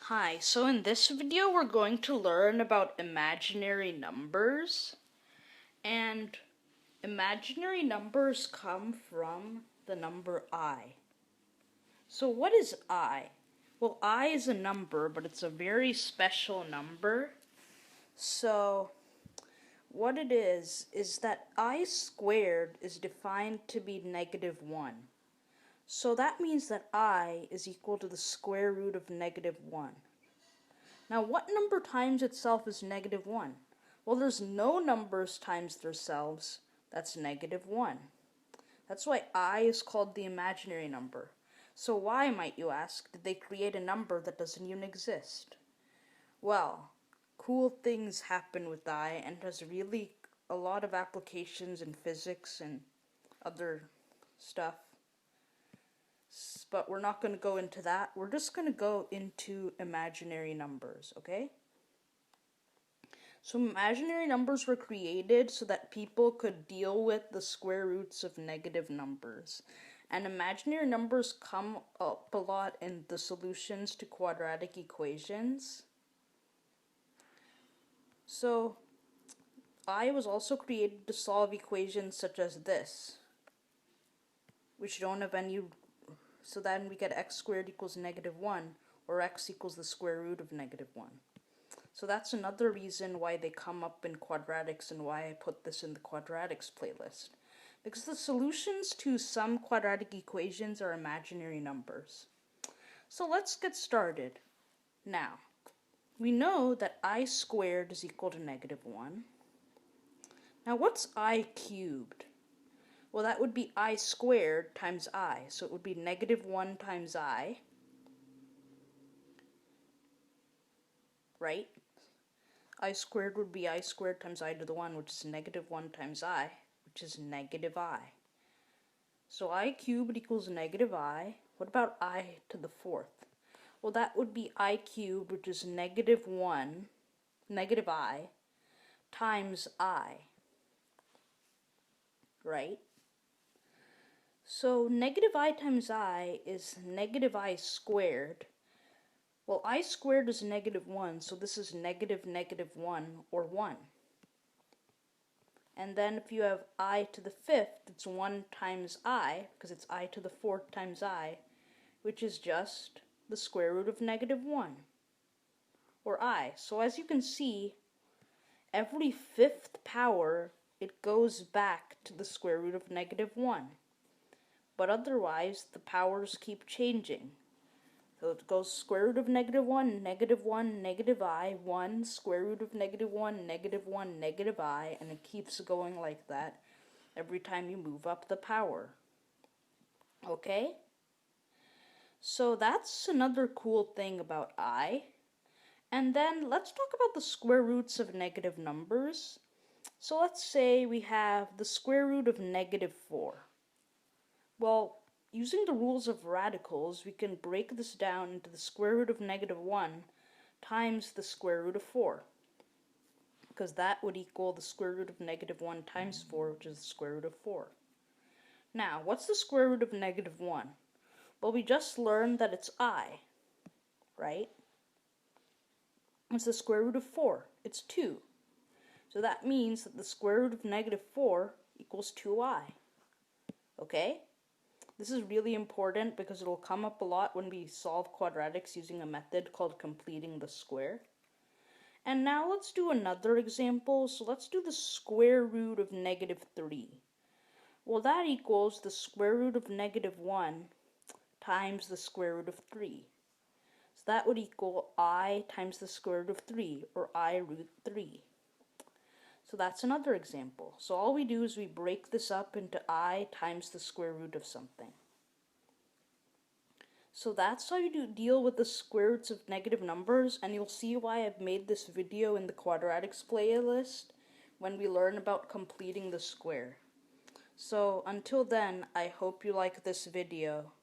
Hi, so in this video we're going to learn about imaginary numbers, and imaginary numbers come from the number I. So what is I? Well, I is a number, but it's a very special number. So what it is that I squared is defined to be -1. So that means that I is equal to the square root of -1. Now, what number times itself is -1? Well, there's no numbers times themselves that's -1. That's why I is called the imaginary number. So why, might you ask, did they create a number that doesn't even exist? Well, cool things happen with I, and has really a lot of applications in physics and other stuff. But we're not going to go into that. We're just going to go into imaginary numbers, okay? So imaginary numbers were created so that people could deal with the square roots of negative numbers. And imaginary numbers come up a lot in the solutions to quadratic equations. So I was also created to solve equations such as this, which don't have any. So then we get x squared equals -1, or x equals the square root of -1. So that's another reason why they come up in quadratics and why I put this in the quadratics playlist. Because the solutions to some quadratic equations are imaginary numbers. So let's get started. Now, we know that I squared is equal to -1. Now what's I cubed? Well, that would be I squared times I. So it would be -1 times I. Right? I squared would be I squared times I to the 1, which is -1 times I, which is -I. So I cubed equals -I. What about I to the 4th? Well, that would be I cubed, which is -1, -I, times I. Right? So -I times I is -I squared. Well, I squared is -1, so this is -1, or 1. And then if you have I to the 5th, it's 1 times I, because it's I to the 4th times I, which is just the square root of -1, or I. So as you can see, every 5th power, it goes back to the square root of -1. But otherwise, the powers keep changing. So it goes square root of -1, -1, -I, 1, square root of -1, -1, -I, and it keeps going like that every time you move up the power. Okay? So that's another cool thing about I. And then let's talk about the square roots of negative numbers. So let's say we have the square root of -4. Well, using the rules of radicals, we can break this down into the square root of -1 times the square root of 4. Because that would equal the square root of -1 times 4, which is the square root of 4. Now, what's the square root of -1? Well, we just learned that it's I, right? What's the square root of 4? It's 2. So that means that the square root of -4 equals 2i. Okay? This is really important because it'll come up a lot when we solve quadratics using a method called completing the square. And now let's do another example. So let's do the square root of -3. Well, that equals the square root of -1 times the square root of 3. So that would equal I times the square root of 3, or I root 3. So that's another example. So all we do is we break this up into I times the square root of something. So that's how you deal with the square roots of negative numbers, and you'll see why I've made this video in the quadratics playlist when we learn about completing the square. So until then, I hope you like this video.